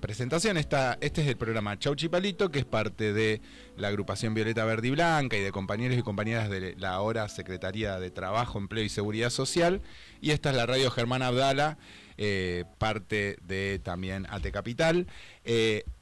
presentación. Este es el programa Chau Chipalito, que es parte de la agrupación Violeta Verde y Blanca y de compañeros y compañeras de la ahora Secretaría de Trabajo, Empleo y Seguridad Social. Y esta es la radio Germán Abdala, parte de también AT Capital.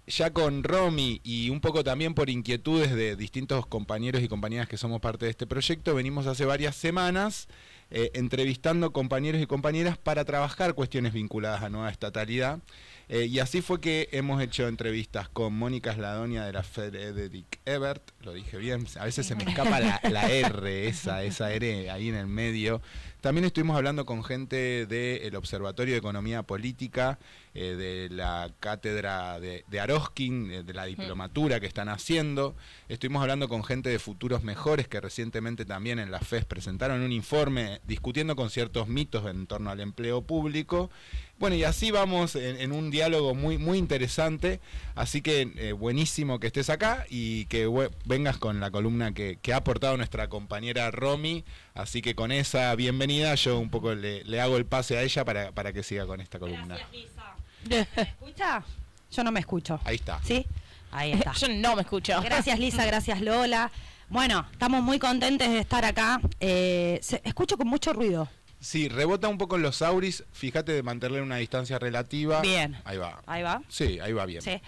Ya con Romy y un poco también por inquietudes de distintos compañeros y compañeras que somos parte de este proyecto, venimos hace varias semanas entrevistando compañeros y compañeras para trabajar cuestiones vinculadas a nueva estatalidad. Y así fue que hemos hecho entrevistas con Mónica Sladonia de la Frederick Ebert, lo dije bien, a veces se me escapa la R, esa R ahí en el medio. También estuvimos hablando con gente del Observatorio de Economía Política, de la cátedra de Aroskin, de la diplomatura que están haciendo. Estuvimos hablando con gente de Futuros Mejores, que recientemente también en la FES presentaron un informe discutiendo con ciertos mitos en torno al empleo público. Bueno, y así vamos en un diálogo muy, muy interesante, así que buenísimo que estés acá y que vengas con la columna que ha aportado nuestra compañera Romy, así que con esa bienvenida yo un poco le hago el pase a ella para que siga con esta columna. Gracias, Lisa. ¿Me escucha? Yo no me escucho. Ahí está. ¿Sí? Ahí está. Yo no me escucho. Gracias, Lisa, gracias, Lola. Bueno, estamos muy contentes de estar acá. Escucho con mucho ruido. Sí, rebota un poco en los auris, fíjate de mantenerle una distancia relativa. Bien. Ahí va. ¿Ahí va? Sí, ahí va bien. Sí.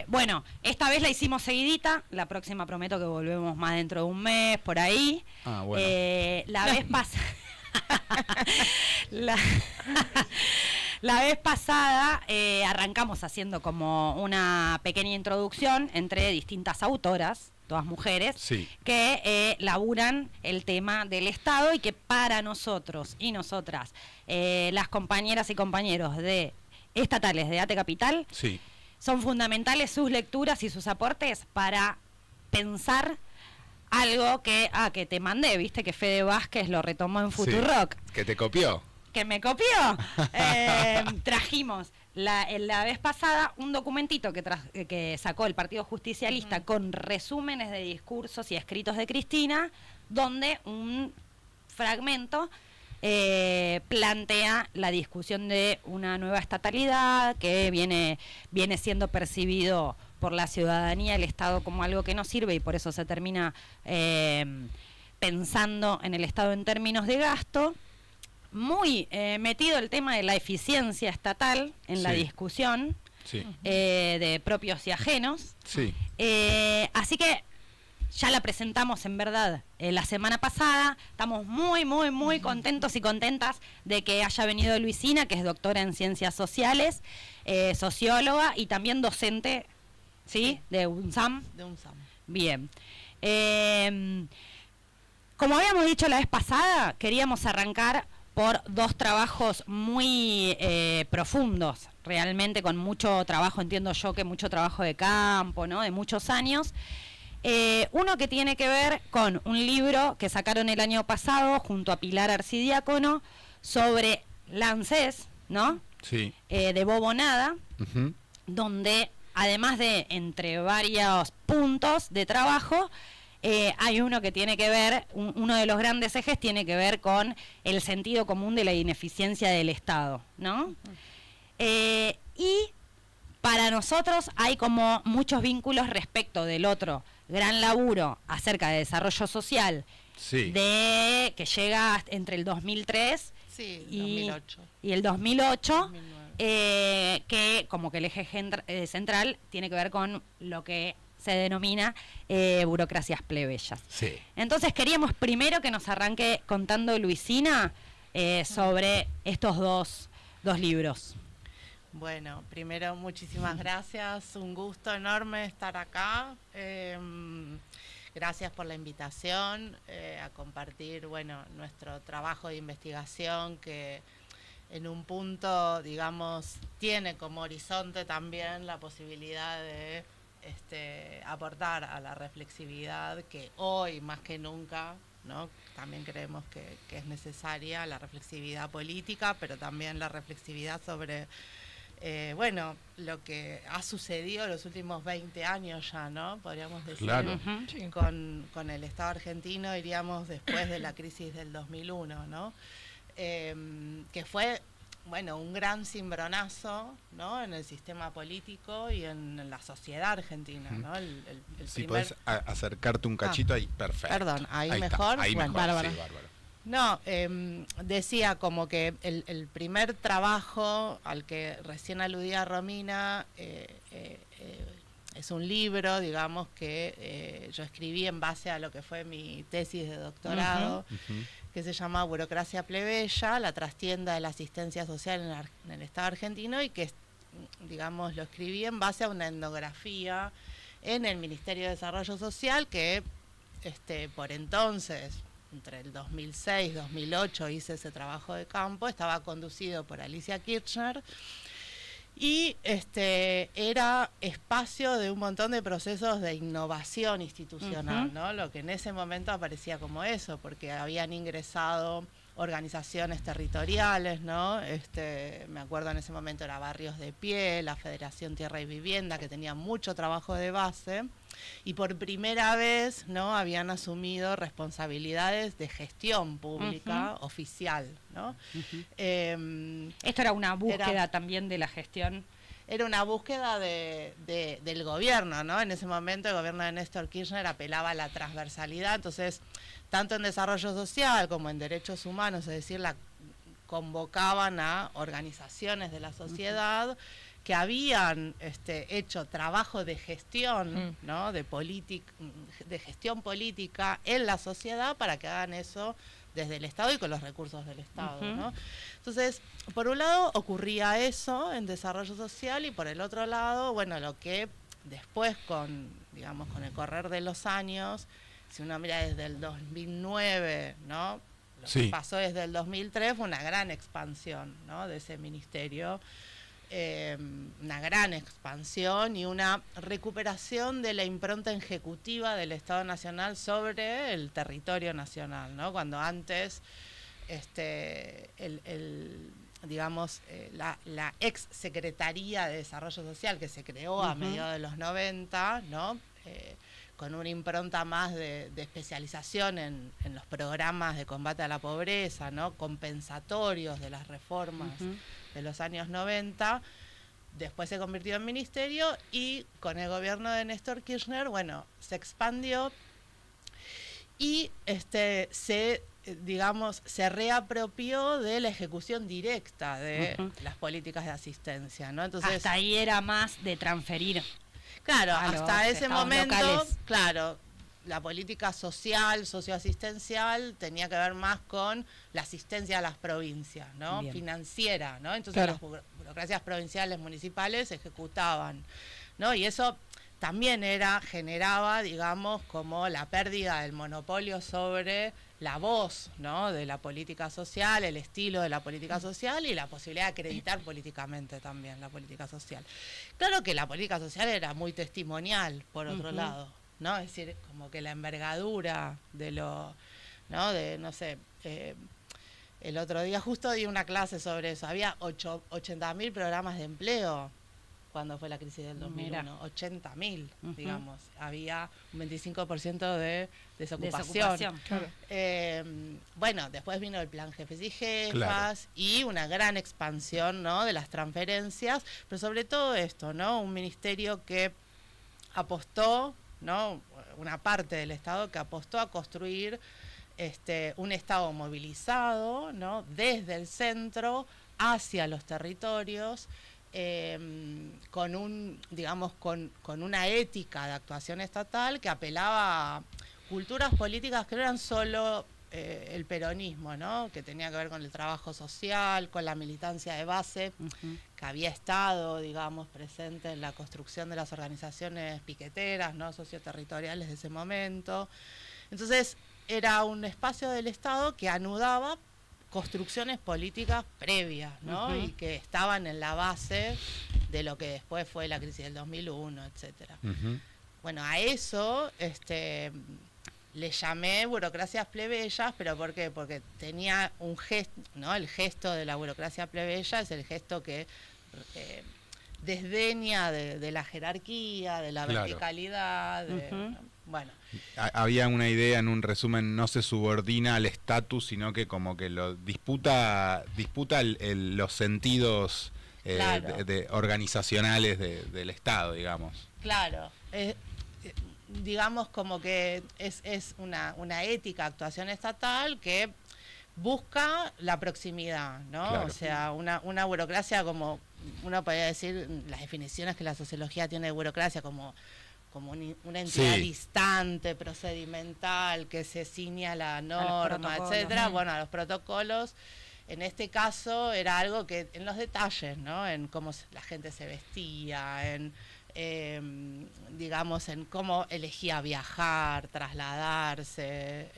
Bueno, esta vez la hicimos seguidita, la próxima prometo que volvemos más dentro de un mes, por ahí. Ah, bueno. La vez pasada... La vez pasada arrancamos haciendo como una pequeña introducción entre distintas autoras, todas mujeres, sí, que laburan el tema del Estado y que para nosotros y nosotras, las compañeras y compañeros de estatales de AT Capital, sí, son fundamentales sus lecturas y sus aportes para pensar algo que te mandé, viste que Fede Vázquez lo retomó en Futurock. Sí, que te copió. Que me copió. Trajimos la vez pasada un documentito que sacó el Partido Justicialista con resúmenes de discursos y escritos de Cristina, donde un fragmento plantea la discusión de una nueva estatalidad que viene siendo percibido por la ciudadanía, el Estado, como algo que no sirve y por eso se termina pensando en el Estado en términos de gasto. Muy metido el tema de la eficiencia estatal en la discusión, sí, de propios y ajenos. Sí. Así que ya la presentamos en verdad la semana pasada. Estamos muy, muy, muy contentos y contentas de que haya venido Luisina, que es doctora en Ciencias Sociales, socióloga y también docente, ¿sí? De UNSAM. De UNSAM. Bien. Como habíamos dicho la vez pasada, queríamos arrancar por dos trabajos muy profundos, realmente con mucho trabajo, entiendo yo que mucho trabajo de campo, ¿no? De muchos años. Uno que tiene que ver con un libro que sacaron el año pasado junto a Pilar Arcidiácono sobre la ANSES, ¿no? Sí. De Bobonada, donde además de entre varios puntos de trabajo, hay uno que tiene que ver, uno de los grandes ejes tiene que ver con el sentido común de la ineficiencia del Estado, ¿no? Y para nosotros hay como muchos vínculos respecto del otro gran laburo acerca de desarrollo social, sí, de que llega entre el 2003 sí, y 2008. Y el 2008, 2009. que como que el eje central tiene que ver con lo que se denomina burocracias plebeyas. Sí. Entonces queríamos primero que nos arranque contando Luisina sobre estos dos libros. Bueno, primero muchísimas gracias, un gusto enorme estar acá. Gracias por la invitación a compartir, bueno, nuestro trabajo de investigación que en un punto, digamos, tiene como horizonte también la posibilidad de aportar a la reflexividad que hoy más que nunca, ¿no? También creemos que es necesaria la reflexividad política, pero también la reflexividad sobre bueno, lo que ha sucedido en los últimos 20 años ya, ¿no? Podríamos decir, claro, con el Estado argentino, iríamos después de la crisis del 2001, ¿no? Que fue bueno, un gran cimbronazo, ¿no? En el sistema político y en la sociedad argentina, ¿no? El si primer... podés acercarte un cachito ahí, perfecto. Perdón, ahí Está, mejor. ahí Bueno, mejor, bárbaro. sí, bárbaro. No, decía como que el primer trabajo al que recién aludía Romina es un libro, digamos, que yo escribí en base a lo que fue mi tesis de doctorado, que se llama Burocracia Plebeya, la trastienda de la asistencia social en el Estado argentino, y que, digamos, lo escribí en base a una etnografía en el Ministerio de Desarrollo Social que, por entonces, entre el 2006 y 2008 hice ese trabajo de campo, estaba conducido por Alicia Kirchner, y era espacio de un montón de procesos de innovación institucional, ¿no? Lo que en ese momento aparecía como eso, porque habían ingresado organizaciones territoriales, ¿no? Me acuerdo en ese momento era Barrios de Pie, la Federación Tierra y Vivienda, que tenía mucho trabajo de base, y por primera vez, ¿no? Habían asumido responsabilidades de gestión pública oficial, ¿no? Esto era una búsqueda también de la gestión. Era una búsqueda del gobierno, ¿no? En ese momento el gobierno de Néstor Kirchner apelaba a la transversalidad, entonces, tanto en desarrollo social como en derechos humanos, es decir, convocaban a organizaciones de la sociedad que habían hecho trabajo de gestión, ¿no? de gestión política en la sociedad para que hagan eso desde el Estado y con los recursos del Estado, ¿no? Entonces, por un lado ocurría eso en desarrollo social, y por el otro lado, bueno, lo que después con el correr de los años, si uno mira desde el 2009, ¿no? Lo que pasó desde el 2003 fue una gran expansión, ¿no? De ese ministerio. Una gran expansión y una recuperación de la impronta ejecutiva del Estado Nacional sobre el territorio nacional, ¿no? Cuando antes la ex Secretaría de Desarrollo Social, que se creó a mediados de los 90, ¿no? Con una impronta más de especialización en los programas de combate a la pobreza, ¿no? Compensatorios de las reformas de los años 90, después se convirtió en ministerio, y con el gobierno de Néstor Kirchner, bueno, se expandió y se reapropió de la ejecución directa de las políticas de asistencia, ¿no? Entonces, hasta ahí era más de transferir. Claro, hasta ese momento, locales. Claro, la política social, socioasistencial, tenía que ver más con la asistencia a las provincias, ¿no? Bien. Financiera, ¿no? Entonces las burocracias provinciales, municipales ejecutaban, ¿no? Y eso también generaba, digamos, como la pérdida del monopolio sobre la voz, ¿no? De la política social, el estilo de la política social y la posibilidad de acreditar políticamente también la política social. Claro que la política social era muy testimonial, por otro lado, ¿no? Es decir, como que la envergadura de lo, ¿no? De, no sé, el otro día justo di una clase sobre eso. Había 80.000 programas de empleo cuando fue la crisis del 2001. 80.000, digamos. Había un 25% de desocupación. Claro. Bueno, después vino el plan Jefes y Jefas, y una gran expansión, ¿no? De las transferencias, pero sobre todo esto, ¿no? Un ministerio que apostó, ¿no? Una parte del Estado que apostó a construir un Estado movilizado, ¿no? Desde el centro hacia los territorios, con una ética de actuación estatal que apelaba a culturas políticas que no eran solo el peronismo, ¿no? Que tenía que ver con el trabajo social, con la militancia de base, que había estado, digamos, presente en la construcción de las organizaciones piqueteras, ¿no? Socioterritoriales de ese momento. Entonces, era un espacio del Estado que anudaba construcciones políticas previas, ¿no? Y que estaban en la base de lo que después fue la crisis del 2001, etcétera. Bueno, a eso le llamé burocracias plebeyas, pero ¿por qué? Porque tenía un gesto, ¿no? El gesto de la burocracia plebeya es el gesto que desdeña de la jerarquía, de la verticalidad, Bueno. Había una idea en un resumen, no se subordina al estatus, sino que como que lo disputa los sentidos Claro. organizacionales del Estado, digamos. Claro. Digamos como que es una ética, actuación estatal que busca la proximidad, ¿no? Claro. O sea, una burocracia como, uno podría decir, las definiciones que la sociología tiene de burocracia como una entidad distante, procedimental, que se ciñe a la norma, etcétera, bueno, a los protocolos. En este caso era algo que en los detalles, ¿no? En cómo la gente se vestía, digamos, en cómo elegía viajar, trasladarse,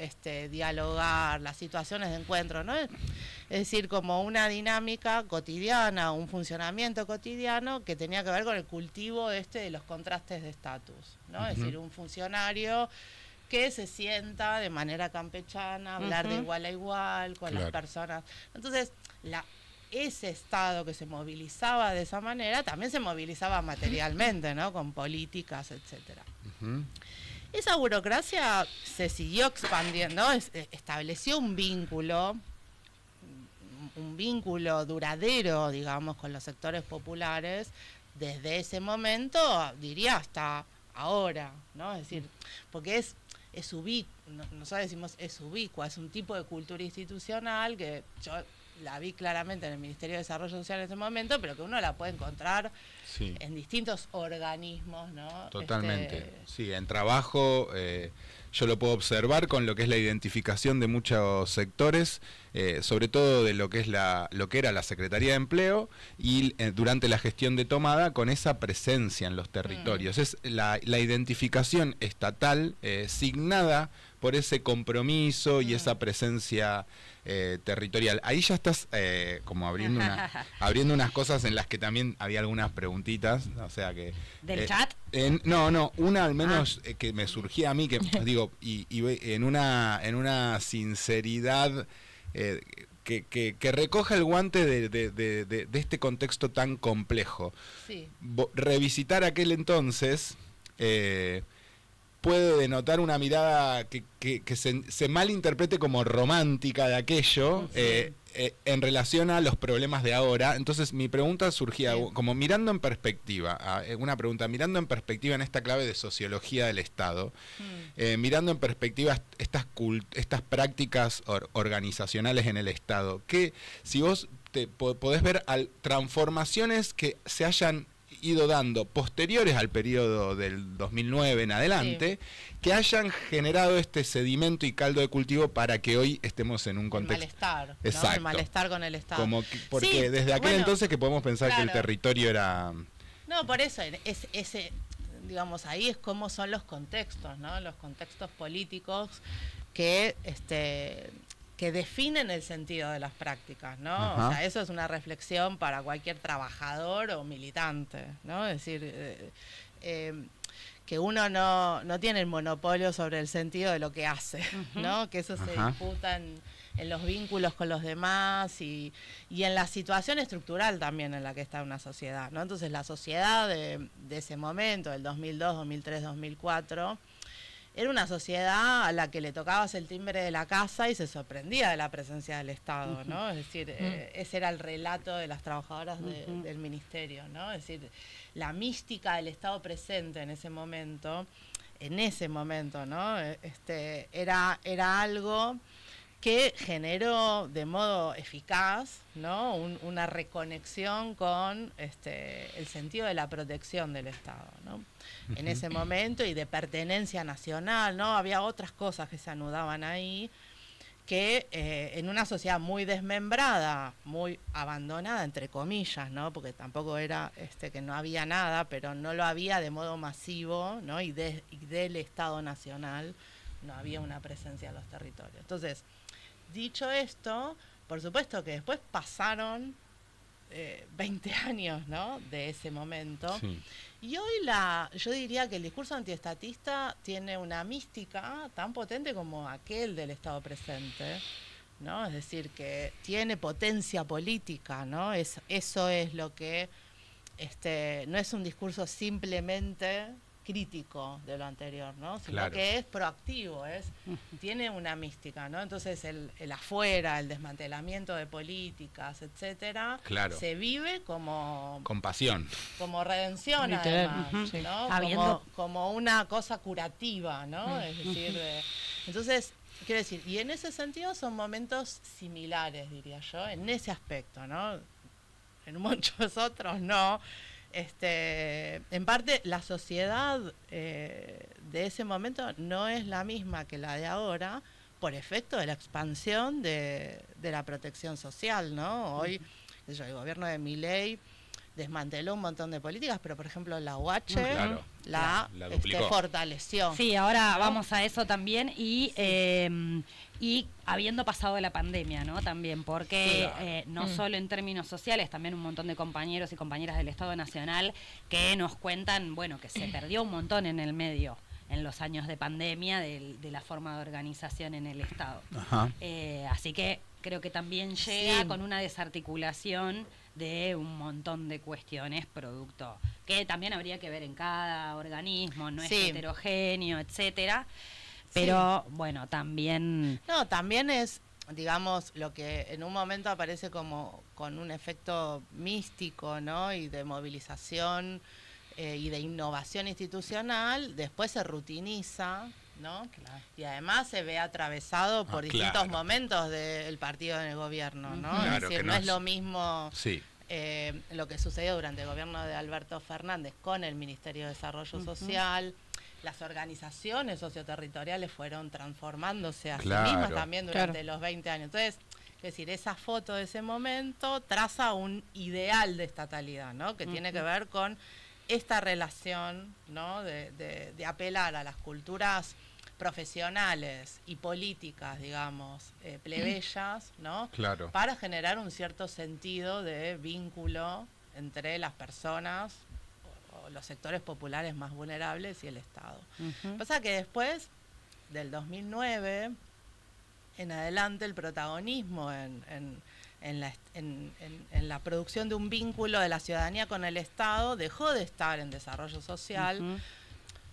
dialogar, las situaciones de encuentro, ¿no? Es decir, como una dinámica cotidiana, un funcionamiento cotidiano que tenía que ver con el cultivo de los contrastes de estatus, ¿no? Es decir, un funcionario que se sienta de manera campechana, hablar de igual a igual con las personas. Entonces, ese Estado que se movilizaba de esa manera también se movilizaba materialmente, ¿no? Con políticas, etcétera. Esa burocracia se siguió expandiendo, estableció un vínculo duradero, digamos, con los sectores populares desde ese momento, diría, hasta ahora, ¿no? Es decir, porque nosotros decimos es ubicua, es un tipo de cultura institucional que yo la vi claramente en el Ministerio de Desarrollo Social en ese momento, pero que uno la puede encontrar en distintos organismos, ¿no? Totalmente. Sí, en trabajo yo lo puedo observar con lo que es la identificación de muchos sectores, sobre todo de lo que es lo que era la Secretaría de Empleo y durante la gestión de Tomada con esa presencia en los territorios. Es la identificación estatal signada por ese compromiso y esa presencia territorial. Ahí ya estás como abriendo unas cosas en las que también había algunas preguntitas, o sea que... ¿Del chat? No, una al menos que me surgía a mí, que digo, y en una sinceridad que recoja el guante de este contexto tan complejo. Sí. Revisitar aquel entonces... puede denotar una mirada que se malinterprete como romántica de aquello en relación a los problemas de ahora. Entonces mi pregunta surgía como mirando en perspectiva, mirando en perspectiva en esta clave de sociología del Estado, mirando en perspectiva estas prácticas organizacionales en el Estado, que si vos podés ver transformaciones que se hayan ido dando posteriores al periodo del 2009 en adelante, que hayan generado este sedimento y caldo de cultivo para que hoy estemos en un contexto... El malestar, exacto, ¿no? El malestar con el Estado. Porque desde aquel entonces que podemos pensar que el territorio era... No, por eso, digamos, ahí es cómo son los contextos, ¿no? Los contextos políticos que definen el sentido de las prácticas, ¿no? O sea, eso es una reflexión para cualquier trabajador o militante, ¿no? Es decir, que uno no tiene el monopolio sobre el sentido de lo que hace, ¿no? Que eso se disputa en los vínculos con los demás y en la situación estructural también en la que está una sociedad, ¿no? Entonces, la sociedad de ese momento, del 2002, 2003, 2004... era una sociedad a la que le tocabas el timbre de la casa y se sorprendía de la presencia del Estado, ¿no? Es decir, ese era el relato de las trabajadoras del ministerio, ¿no? Es decir, la mística del Estado presente en ese momento, ¿no? Era algo que generó de modo eficaz, ¿no? Una reconexión con el sentido de la protección del Estado, ¿no? En ese momento y de pertenencia nacional, ¿no? Había otras cosas que se anudaban ahí que en una sociedad muy desmembrada, muy abandonada, entre comillas, ¿no? Porque tampoco era que no había nada, pero no lo había de modo masivo, ¿no? Y del Estado Nacional no había una presencia en los territorios. Entonces, dicho esto, por supuesto que después pasaron 20 años, ¿no? De ese momento. Sí. Y hoy yo diría que el discurso antiestatista tiene una mística tan potente como aquel del Estado presente, ¿no? Es decir, que tiene potencia política, ¿no? Eso es lo que no es un discurso simplemente crítico de lo anterior, ¿no? Sino Claro. que es proactivo, tiene una mística, ¿no? Entonces el afuera, el desmantelamiento de políticas, etcétera, Claro. se vive como Compasión. redención, Literal, además, sí. ¿no? Habiendo- Como una cosa curativa, ¿no? Es decir, entonces, quiero decir, y en ese sentido son momentos similares, diría yo, en ese aspecto, ¿no? En muchos otros no. En parte, la sociedad de ese momento no es la misma que la de ahora, por efecto de la expansión de la protección social, ¿no? Hoy, qué sé yo, el gobierno de Milei desmanteló un montón de políticas, pero por ejemplo la UH Claro. la duplicó. fortaleció. Sí, ahora ¿no? vamos a eso también y habiendo pasado la pandemia, ¿no? También, porque no solo en términos sociales, también un montón de compañeros y compañeras del Estado Nacional que nos cuentan, bueno, que se perdió un montón en el medio en los años de pandemia de la forma de organización en el Estado. Ajá. Así que creo que también llega Sí. con una desarticulación de un montón de cuestiones producto que también habría que ver en cada organismo, no es Sí. heterogéneo, etcétera. Pero bueno, también No, también es, digamos, lo que en un momento aparece como con un efecto místico, ¿no? Y de movilización y de innovación institucional, después se rutiniza, ¿no? Claro. Y además se ve atravesado por distintos claro. momentos del partido en el gobierno, ¿no? Claro, es decir, que no no es lo mismo Sí. lo que sucedió durante el gobierno de Alberto Fernández con el Ministerio de Desarrollo Social. Las organizaciones socioterritoriales fueron transformándose a Claro. sí mismas también durante Claro. los 20 años. Entonces, es decir, esa foto de ese momento traza un ideal de estatalidad, ¿no? Que tiene que ver con esta relación, ¿no? De apelar a las culturas profesionales y políticas, digamos, plebeyas, ¿no? Claro. Para generar un cierto sentido de vínculo entre las personas o los sectores populares más vulnerables y el Estado. Pasa que después del 2009 en adelante el protagonismo en la producción de un vínculo de la ciudadanía con el Estado dejó de estar en desarrollo social,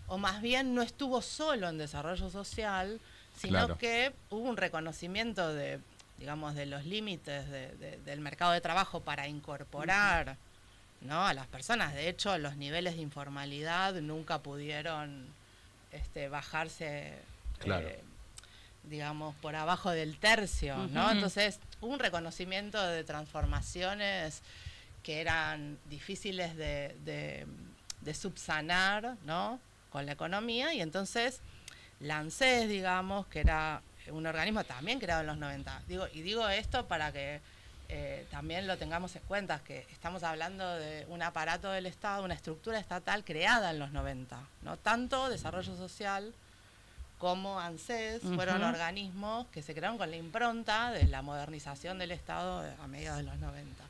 o más bien no estuvo solo en desarrollo social, sino Claro. que hubo un reconocimiento de, digamos, de los límites del mercado de trabajo para incorporar, ¿no? A las personas. De hecho, los niveles de informalidad nunca pudieron bajarse, Claro. digamos, por abajo del tercio, ¿no? Ujú. Entonces, hubo un reconocimiento de transformaciones que eran difíciles de subsanar, ¿no? Con la economía, y entonces la ANSES, digamos, que era un organismo también creado en los 90. Digo esto para que también lo tengamos en cuenta, que estamos hablando de un aparato del Estado, una estructura estatal creada en los 90, ¿no? Tanto desarrollo social como ANSES fueron organismos que se crearon con la impronta de la modernización del Estado a mediados de los 90.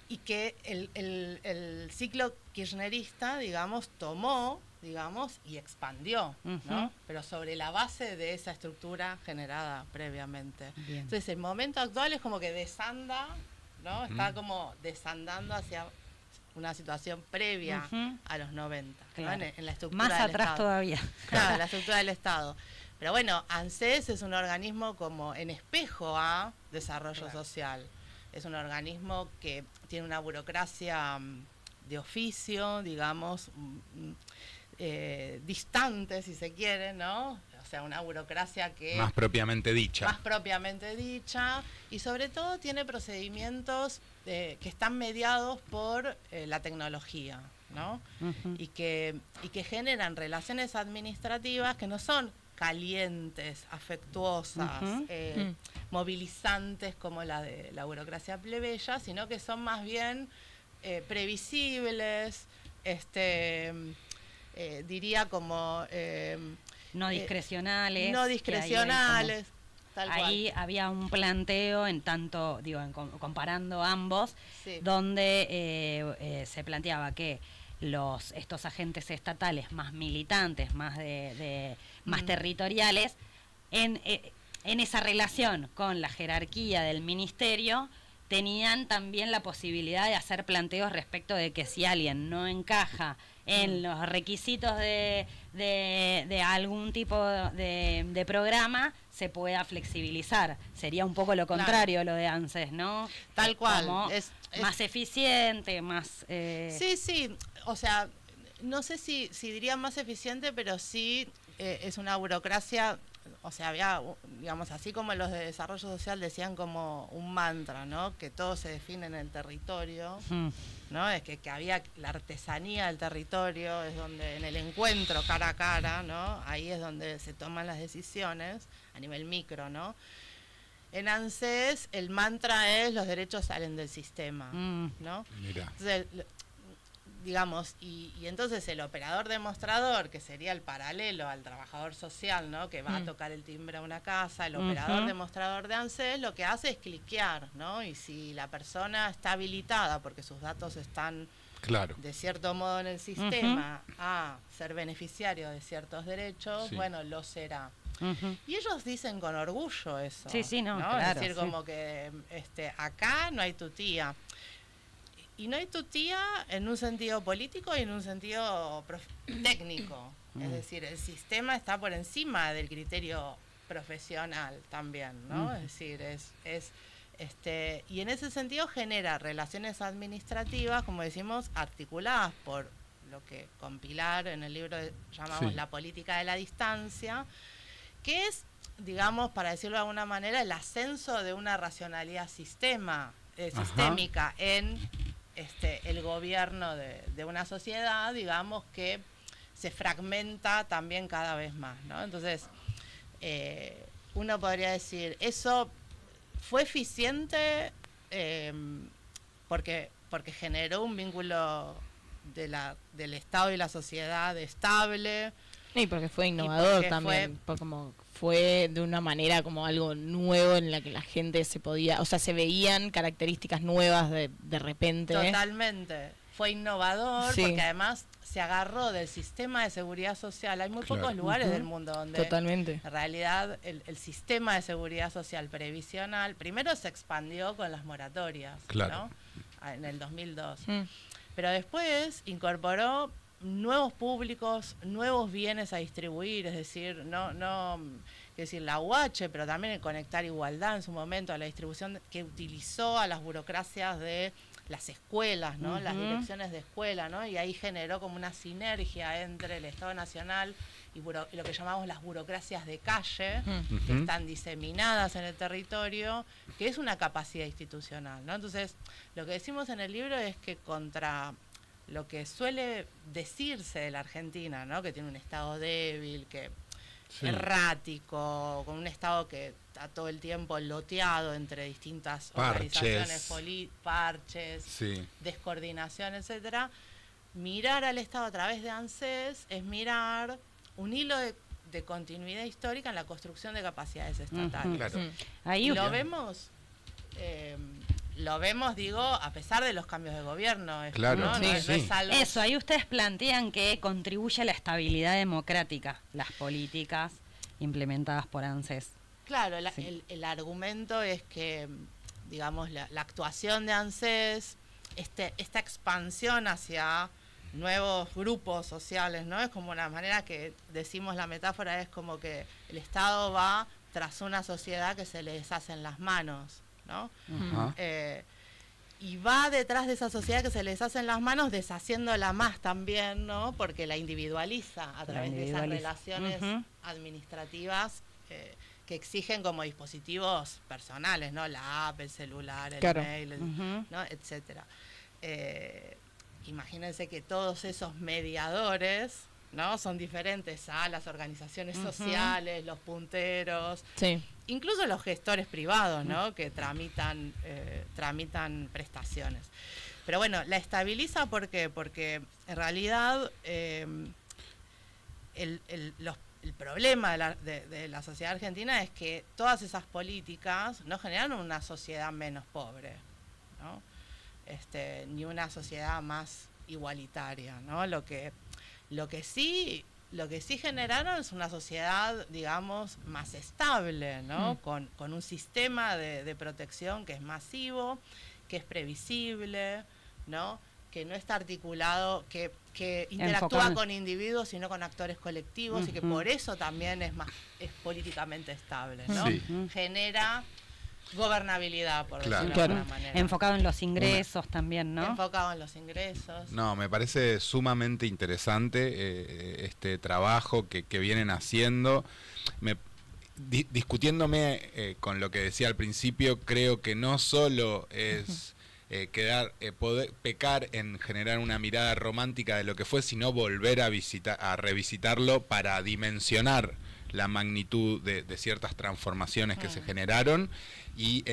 Y que el ciclo kirchnerista, digamos, tomó, digamos, y expandió, ¿no? Pero sobre la base de esa estructura generada previamente. Bien. Entonces, el momento actual es como que desanda, ¿no? Está como desandando hacia una situación previa a los 90, ¿no? Claro. En la estructura más del atrás Estado. todavía. Claro, la estructura del Estado. Pero bueno, ANSES es un organismo como en espejo a desarrollo social. Es un organismo que tiene una burocracia de oficio, digamos, distante, si se quiere, ¿no? O sea, una burocracia que... Más propiamente dicha. Más propiamente dicha, y sobre todo tiene procedimientos que están mediados por la tecnología, ¿no? Y que generan relaciones administrativas que no son calientes, afectuosas, movilizantes como la de la burocracia plebeya, sino que son más bien previsibles, diría como... No discrecionales. no que discrecionales, tal cual. Ahí había un planteo en tanto, digo, comparando ambos, Sí. donde se planteaba que estos agentes estatales más militantes, más más territoriales, en esa relación con la jerarquía del ministerio, tenían también la posibilidad de hacer planteos respecto de que si alguien no encaja en los requisitos de algún tipo de programa, se pueda flexibilizar. Sería un poco lo contrario lo de ANSES, ¿no? Tal cual. Como más eficiente, más... Sí, o sea, no sé si diría más eficiente, pero sí es una burocracia. O sea, había, digamos, así como los de desarrollo social decían como un mantra, ¿no? Que todo se define en el territorio, ¿no? Es que había la artesanía del territorio, es donde en el encuentro cara a cara, ¿no? Ahí es donde se toman las decisiones a nivel micro, ¿no? En ANSES el mantra es los derechos salen del sistema, ¿no? Mirá. Entonces, digamos, y entonces el operador demostrador, que sería el paralelo al trabajador social, ¿no? Que va a tocar el timbre a una casa, el operador demostrador de ANSES lo que hace es cliquear, ¿no? Y si la persona está habilitada porque sus datos están de cierto modo en el sistema a ser beneficiario de ciertos derechos, bueno, lo será. Y ellos dicen con orgullo eso. Sí, no, ¿no? claro, es decir, como que acá no hay tutía. Y no hay tutía en un sentido político y en un sentido técnico. Es decir, el sistema está por encima del criterio profesional también, ¿no? Es decir, y en ese sentido genera relaciones administrativas, como decimos, articuladas por lo que compilar en el libro llamamos la política de la distancia, que es, digamos, para decirlo de alguna manera, el ascenso de una racionalidad sistémica en el gobierno de una sociedad, digamos, que se fragmenta también cada vez más, ¿no? Entonces, uno podría decir, eso fue eficiente porque generó un vínculo del Estado y la sociedad estable. Y porque fue innovador también, como fue de una manera como algo nuevo en la que la gente se podía, o sea, se veían características nuevas de repente. Totalmente. Fue innovador porque además se agarró del sistema de seguridad social. Hay muy pocos lugares del mundo donde en realidad el sistema de seguridad social previsional primero se expandió con las moratorias, ¿no? En el 2002. Pero después incorporó nuevos públicos, nuevos bienes a distribuir, es decir, la UH, pero también el Conectar Igualdad en su momento, a la distribución que utilizó a las burocracias de las escuelas, ¿no? Las direcciones de escuela, ¿no? Y ahí generó como una sinergia entre el Estado Nacional y lo que llamamos las burocracias de calle, que están diseminadas en el territorio, que es una capacidad institucional, ¿no? Entonces, lo que decimos en el libro es que contra lo que suele decirse de la Argentina, ¿no? Que tiene un Estado débil, que errático, con un Estado que está todo el tiempo loteado entre distintas organizaciones, parches, descoordinación, etcétera. Mirar al Estado a través de ANSES es mirar un hilo de continuidad histórica en la construcción de capacidades estatales. Ahí lo vemos... Lo vemos, digo, a pesar de los cambios de gobierno. No es algo... Eso, ahí ustedes plantean que contribuye a la estabilidad democrática las políticas implementadas por ANSES. Claro, el argumento es que, digamos, la actuación de ANSES, esta expansión hacia nuevos grupos sociales, ¿no? Es como una manera que decimos, la metáfora es como que el Estado va tras una sociedad que se le deshacen las manos, ¿no? Y va detrás de esa sociedad que se les hace en las manos, deshaciéndola más también, ¿no? Porque la individualiza a través de esas relaciones administrativas que exigen como dispositivos personales, ¿no? La app, el celular, el mail, ¿no? Etcétera. Imagínense que todos esos mediadores, ¿no? Son diferentes a las organizaciones sociales, los punteros, incluso los gestores privados, ¿no? Que tramitan prestaciones. Pero bueno, la estabiliza ¿por qué? Porque en realidad el problema de la sociedad argentina es que todas esas políticas no generan una sociedad menos pobre, ¿no? Ni una sociedad más igualitaria, ¿no? Lo que sí lo que sí generaron es una sociedad, digamos, más estable, ¿no? Con un sistema de protección que es masivo, que es previsible, ¿no? Que no está articulado, que interactúa con individuos sino con actores colectivos, y que por eso también es políticamente estable, ¿no? Sí. Genera gobernabilidad, por decirlo de alguna manera. Enfocado en los ingresos también, ¿no? Enfocado en los ingresos. No, me parece sumamente interesante este trabajo que vienen haciendo. Discutiéndome con lo que decía al principio, creo que no solo es poder pecar en generar una mirada romántica de lo que fue, sino volver a revisitarlo para dimensionar la magnitud de ciertas transformaciones que se generaron, y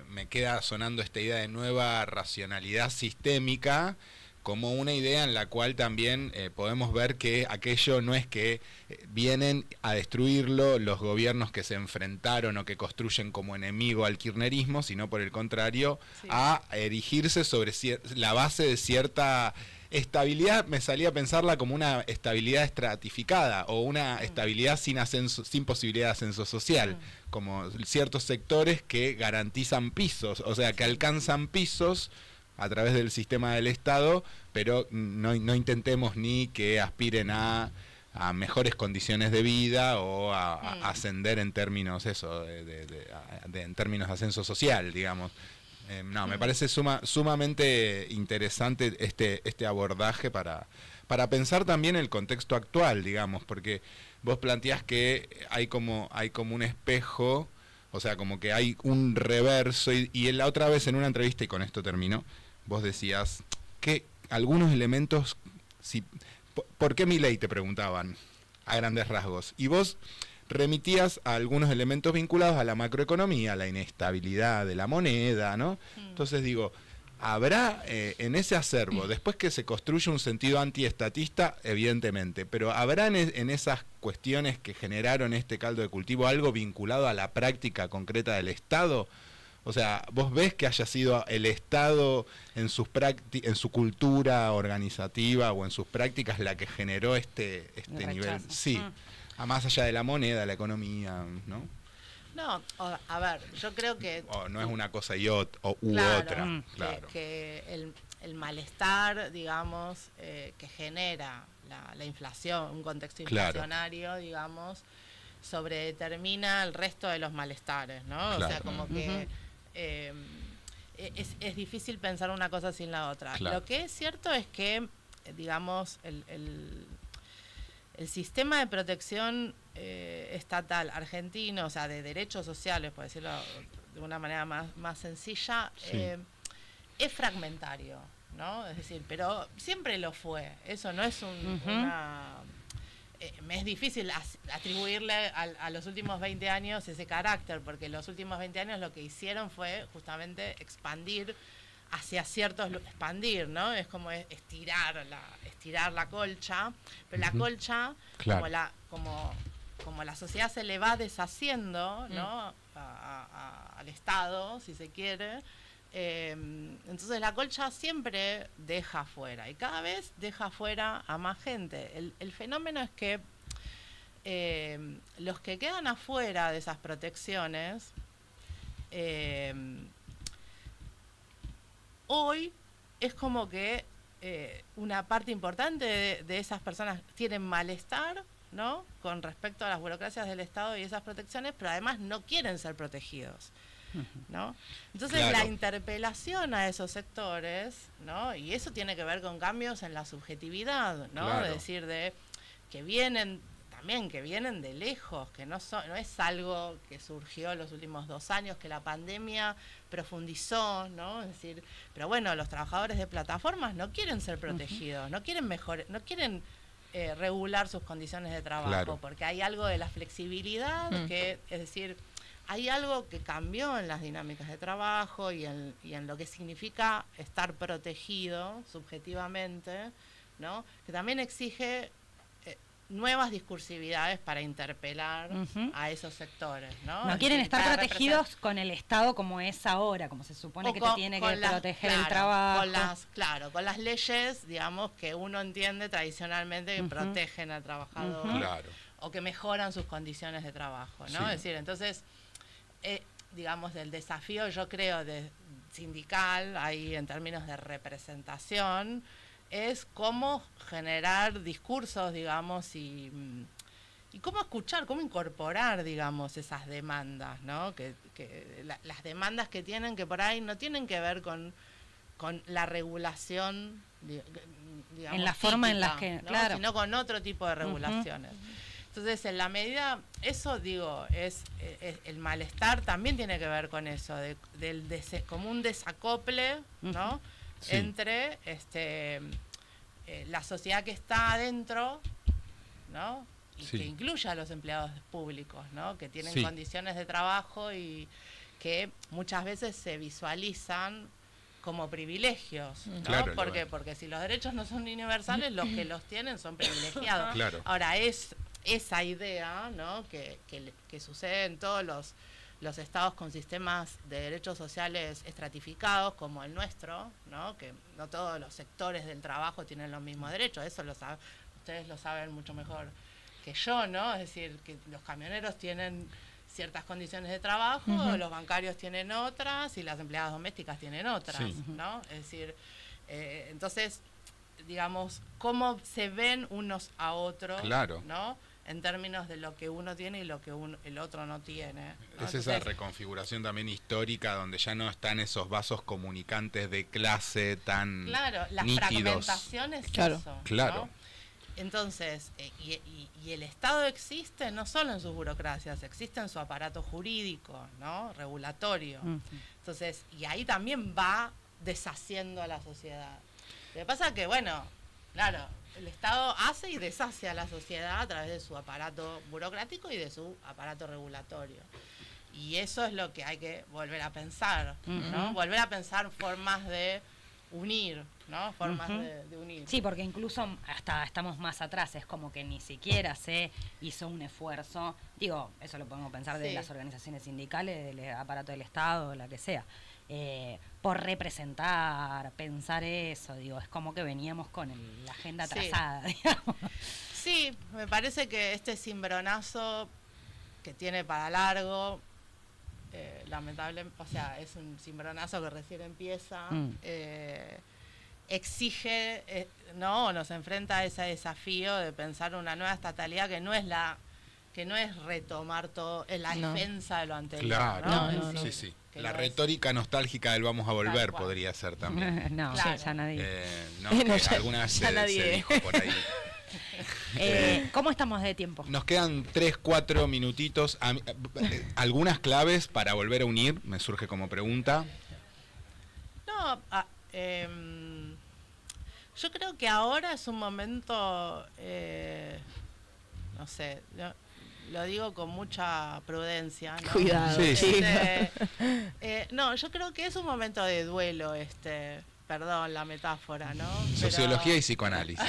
me queda sonando esta idea de nueva racionalidad sistémica como una idea en la cual también podemos ver que aquello no es que vienen a destruirlo los gobiernos que se enfrentaron o que construyen como enemigo al kirchnerismo, sino por el contrario, a erigirse sobre la base de cierta estabilidad. Me salía a pensarla como una estabilidad estratificada o una estabilidad sin ascenso, sin posibilidad de ascenso social, como ciertos sectores que garantizan pisos, o sea, que alcanzan pisos a través del sistema del Estado, pero no intentemos ni que aspiren a mejores condiciones de vida o a ascender en términos en términos de ascenso social, digamos. Me parece sumamente interesante este abordaje para pensar también el contexto actual, digamos, porque vos planteás que hay como un espejo, o sea, como que hay un reverso, y la otra vez en una entrevista, y con esto termino, vos decías que algunos elementos, ¿por qué Milei?, te preguntaban a grandes rasgos, y vos remitías a algunos elementos vinculados a la macroeconomía, a la inestabilidad de la moneda, ¿no? Entonces digo, habrá en ese acervo, después que se construye un sentido antiestatista, evidentemente, pero habrá en esas cuestiones que generaron este caldo de cultivo algo vinculado a la práctica concreta del Estado. O sea, ¿vos ves que haya sido el Estado en su cultura organizativa o en sus prácticas la que generó este nivel? Sí, más allá de la moneda, la economía, ¿no? No, a ver, yo creo que... no es una cosa u otra. Claro. Que el malestar, digamos, que genera la inflación, un contexto inflacionario, digamos, sobredetermina el resto de los malestares, ¿no? Claro. O sea, como que... es difícil pensar una cosa sin la otra. Claro. Lo que es cierto es que, digamos, el sistema de protección estatal argentino, o sea, de derechos sociales, por decirlo de una manera más sencilla, es fragmentario, ¿no? Es decir, pero siempre lo fue. Eso no es una... me es difícil atribuirle a los últimos 20 años ese carácter, porque los últimos 20 años lo que hicieron fue justamente expandir hacia expandir, ¿no? Es como estirar la colcha, pero la colcha, como la sociedad se le va deshaciendo, ¿no? Al Estado, si se quiere, entonces la colcha siempre deja afuera, y cada vez deja afuera a más gente. El fenómeno es que los que quedan afuera de esas protecciones, hoy es como que una parte importante de esas personas tienen malestar, ¿no?, con respecto a las burocracias del Estado y esas protecciones, pero además no quieren ser protegidos, ¿no? Entonces la interpelación a esos sectores, ¿no?, y eso tiene que ver con cambios en la subjetividad, ¿no? Es decir, que vienen de lejos, que no es algo que surgió en los últimos 2 años, que la pandemia profundizó, ¿no? Es decir, pero bueno, los trabajadores de plataformas no quieren ser protegidos, no quieren regular sus condiciones de trabajo, porque hay algo de la flexibilidad que, es decir, hay algo que cambió en las dinámicas de trabajo y en lo que significa estar protegido subjetivamente, ¿no? Que también exige nuevas discursividades para interpelar a esos sectores, ¿no? No quieren estar protegidos con el Estado como es ahora, como se supone que te tiene que proteger el trabajo. Con las leyes, digamos, que uno entiende tradicionalmente que protegen al trabajador o que mejoran sus condiciones de trabajo, ¿no? Es decir, entonces, digamos, el desafío, yo creo, sindical, ahí en términos de representación, es cómo generar discursos, digamos, y cómo escuchar, cómo incorporar, digamos, esas demandas, ¿no? Las demandas que tienen, que por ahí no tienen que ver con la regulación, digamos, en la forma en la que, ¿no? Sino con otro tipo de regulaciones. Entonces, en la medida, eso digo, es el malestar también tiene que ver con eso, como un desacople, ¿no? Entre la sociedad que está adentro, ¿no? Y que incluye a los empleados públicos, ¿no? Que tienen condiciones de trabajo y que muchas veces se visualizan como privilegios, ¿no? Claro, ¿Por qué? Porque si los derechos no son universales, los que los tienen son privilegiados. Claro. Ahora, es esa idea, ¿no? que sucede en todos los estados con sistemas de derechos sociales estratificados como el nuestro, ¿no? Que no todos los sectores del trabajo tienen los mismos derechos, eso ustedes lo saben mucho mejor que yo, ¿no? Es decir, que los camioneros tienen ciertas condiciones de trabajo, los bancarios tienen otras y las empleadas domésticas tienen otras, ¿no? Es decir, entonces, digamos, cómo se ven unos a otros, ¿no? En términos de lo que uno tiene y lo que el otro no tiene, ¿no? Es esa reconfiguración también histórica donde ya no están esos vasos comunicantes de clase tan claro, la nítidos. Fragmentación es eso, claro. ¿no? Entonces, y el Estado existe no solo en sus burocracias, existe en su aparato jurídico, ¿no? Regulatorio. Entonces, y ahí también va deshaciendo a la sociedad. Lo que pasa es que, bueno, claro, el Estado hace y deshace a la sociedad a través de su aparato burocrático y de su aparato regulatorio. Y eso es lo que hay que volver a pensar, ¿no? Volver a pensar formas de unir, ¿no? Formas de unir. Sí, porque incluso hasta estamos más atrás, es como que ni siquiera se hizo un esfuerzo, digo, eso lo podemos pensar de las organizaciones sindicales, del aparato del Estado, la que sea, por representar, pensar eso, digo, es como que veníamos con la agenda trazada, digamos. Sí, me parece que este cimbronazo que tiene para largo, lamentablemente, o sea, es un cimbronazo que recién empieza, exige, no, nos enfrenta a ese desafío de pensar una nueva estatalidad que no es retomar todo en la defensa de lo anterior. Claro, sí. La retórica nostálgica del vamos a volver podría ser también. No, claro. Ya nadie. Alguna vez se dijo por ahí. ¿Cómo estamos de tiempo? Nos quedan 3-4 minutitos. Algunas claves para volver a unir, me surge como pregunta. No, yo creo que ahora es un momento, no sé, lo digo con mucha prudencia, ¿no? Cuidado. No, yo creo que es un momento de duelo, perdón la metáfora, ¿no? Sociología y psicoanálisis.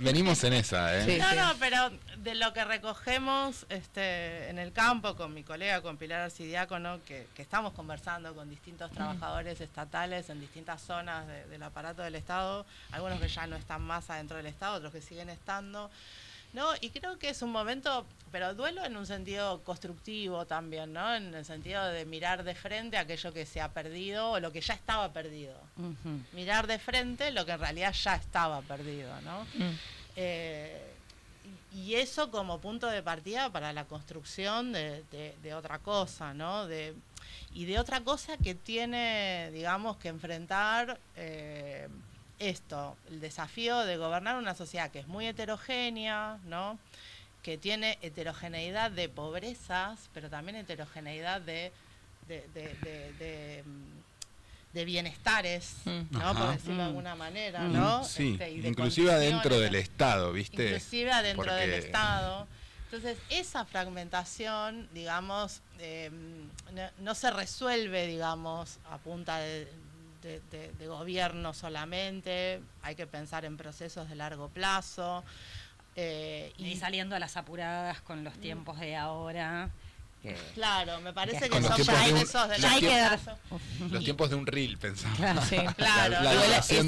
Venimos en esa, ¿eh? No, pero de lo que recogemos en el campo con mi colega, con Pilar Arcidiácono, que estamos conversando con distintos trabajadores estatales en distintas zonas del aparato del Estado, algunos que ya no están más adentro del Estado, otros que siguen estando, ¿no? Y creo que es un momento, pero duelo en un sentido constructivo también, ¿no? En el sentido de mirar de frente aquello que se ha perdido o lo que ya estaba perdido. Mirar de frente lo que en realidad ya estaba perdido, ¿no? Y eso como punto de partida para la construcción de otra cosa, ¿no? Y de otra cosa que tiene, digamos, que enfrentar el desafío de gobernar una sociedad que es muy heterogénea, ¿no? Que tiene heterogeneidad de pobrezas, pero también heterogeneidad de bienestares, ¿no? Por decirlo de alguna manera, ¿no? Sí, inclusive adentro del Estado, ¿viste? Inclusive adentro del Estado. Entonces, esa fragmentación, digamos, no se resuelve, digamos, a punta de gobierno solamente, hay que pensar en procesos de largo plazo, Y saliendo a las apuradas con los tiempos de ahora. Claro, me parece que son ya esos de los tiempos de un reel, pensaba. Sí, claro.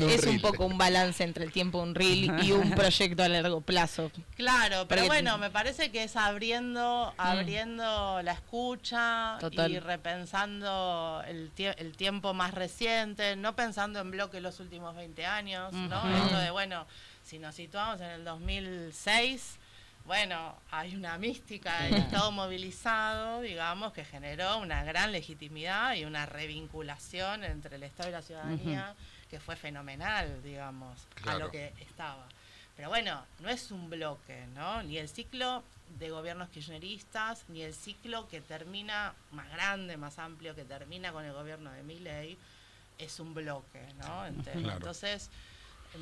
Es un poco un balance entre el tiempo de un reel y un proyecto a largo plazo. Claro, pero bueno, me parece que es abriendo la escucha. Total. Y repensando el tiempo más reciente, no pensando en bloque los últimos 20 años, ¿no? Esto de, bueno, si nos situamos en el 2006... Bueno, hay una mística del Estado movilizado, digamos, que generó una gran legitimidad y una revinculación entre el Estado y la ciudadanía, que fue fenomenal, digamos, a lo que estaba. Pero bueno, no es un bloque, ¿no? Ni el ciclo de gobiernos kirchneristas, ni el ciclo que termina, más grande, más amplio, que termina con el gobierno de Milei, es un bloque, ¿no? Entonces...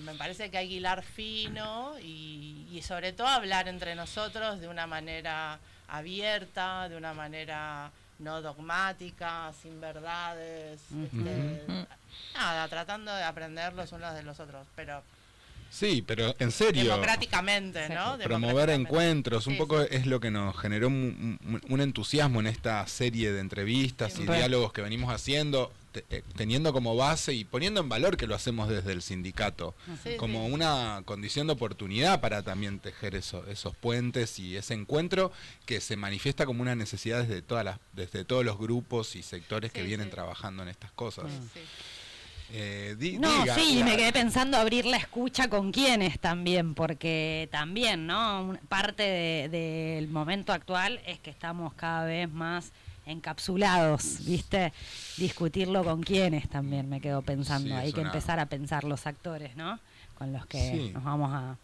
me parece que hay que hilar fino y sobre todo hablar entre nosotros de una manera abierta, de una manera no dogmática, sin verdades, nada, tratando de aprender los unos de los otros, pero... Sí, pero en serio. Democráticamente, ¿no? Promover encuentros, un poco es lo que nos generó un entusiasmo en esta serie de entrevistas y diálogos que venimos haciendo, teniendo como base y poniendo en valor que lo hacemos desde el sindicato, como una condición de oportunidad para también tejer esos puentes y ese encuentro que se manifiesta como una necesidad desde todos los grupos y sectores que vienen trabajando en estas cosas. Me quedé pensando abrir la escucha con quiénes también, porque también, ¿no? Parte del momento actual es que estamos cada vez más encapsulados, ¿viste? Discutirlo con quiénes también me quedo pensando. Hay que empezar a pensar los actores, ¿no? Con los que nos vamos a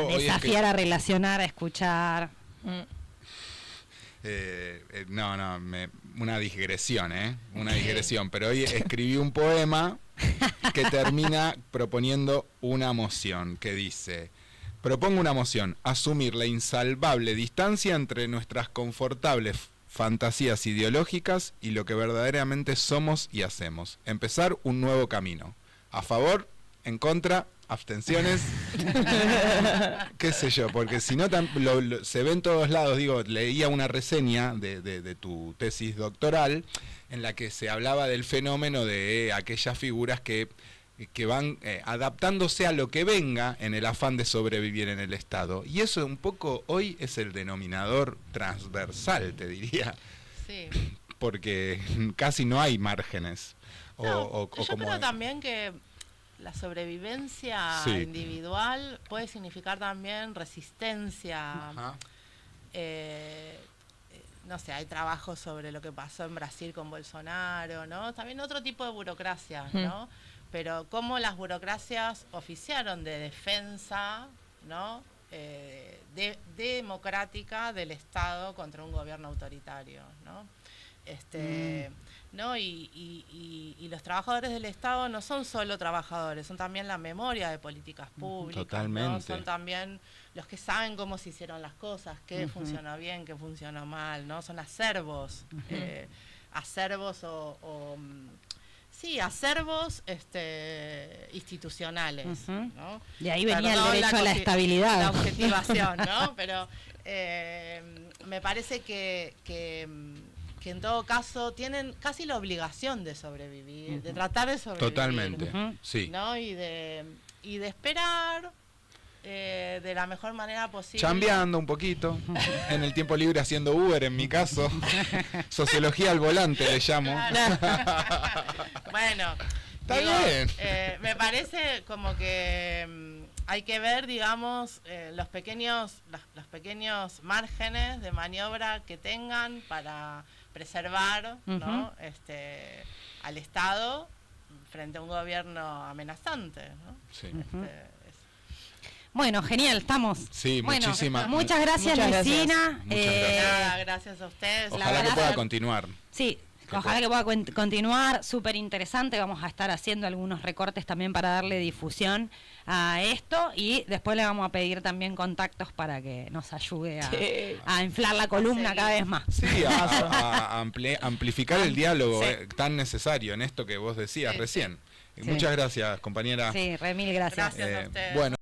desafiar, a relacionar, a escuchar. Una digresión, una digresión, pero hoy escribí un poema que termina proponiendo una moción que dice: propongo una moción, asumir la insalvable distancia entre nuestras confortables fantasías ideológicas y lo que verdaderamente somos y hacemos, empezar un nuevo camino, a favor, en contra, abstenciones, qué sé yo, porque si no se ve en todos lados. Digo, leía una reseña de tu tesis doctoral en la que se hablaba del fenómeno de aquellas figuras que van adaptándose a lo que venga en el afán de sobrevivir en el Estado, y eso un poco hoy es el denominador transversal, te diría, porque casi no hay márgenes. Yo creo también que la sobrevivencia individual puede significar también resistencia. No sé, hay trabajos sobre lo que pasó en Brasil con Bolsonaro, ¿no? También otro tipo de burocracia, ¿no? Pero cómo las burocracias oficiaron de defensa, ¿no? Democrática del Estado contra un gobierno autoritario, ¿no? ¿No? Y los trabajadores del Estado no son solo trabajadores, son también la memoria de políticas públicas. Totalmente. ¿No? Son también los que saben cómo se hicieron las cosas, qué funcionó bien, qué funcionó mal, ¿no? Son acervos, acervos acervos institucionales, ¿no? De ahí venía el derecho a la estabilidad. La objetivación, ¿no? Pero me parece que en todo caso tienen casi la obligación de sobrevivir, de tratar de sobrevivir. Totalmente, sí. ¿No? Y de esperar de la mejor manera posible. Chambeando un poquito, en el tiempo libre haciendo Uber, en mi caso. Sociología al volante le llamo. Claro. Bueno, está bien. Me parece como que hay que ver, digamos, los pequeños márgenes de maniobra que tengan para preservar, ¿no? Al Estado frente a un gobierno amenazante, ¿no? Sí. Bueno, genial, estamos. Sí, muchísimas. Muchas gracias, Luisina. Gracias a ustedes. Ojalá que pueda continuar. Sí, ojalá que pueda continuar. Súper interesante. Vamos a estar haciendo algunos recortes también para darle difusión a esto. Y después le vamos a pedir también contactos para que nos ayude a inflar la columna cada vez más. Sí, a amplificar el diálogo tan necesario en esto que vos decías recién. Muchas gracias, compañera. Sí, mil gracias. Gracias a ustedes. Bueno.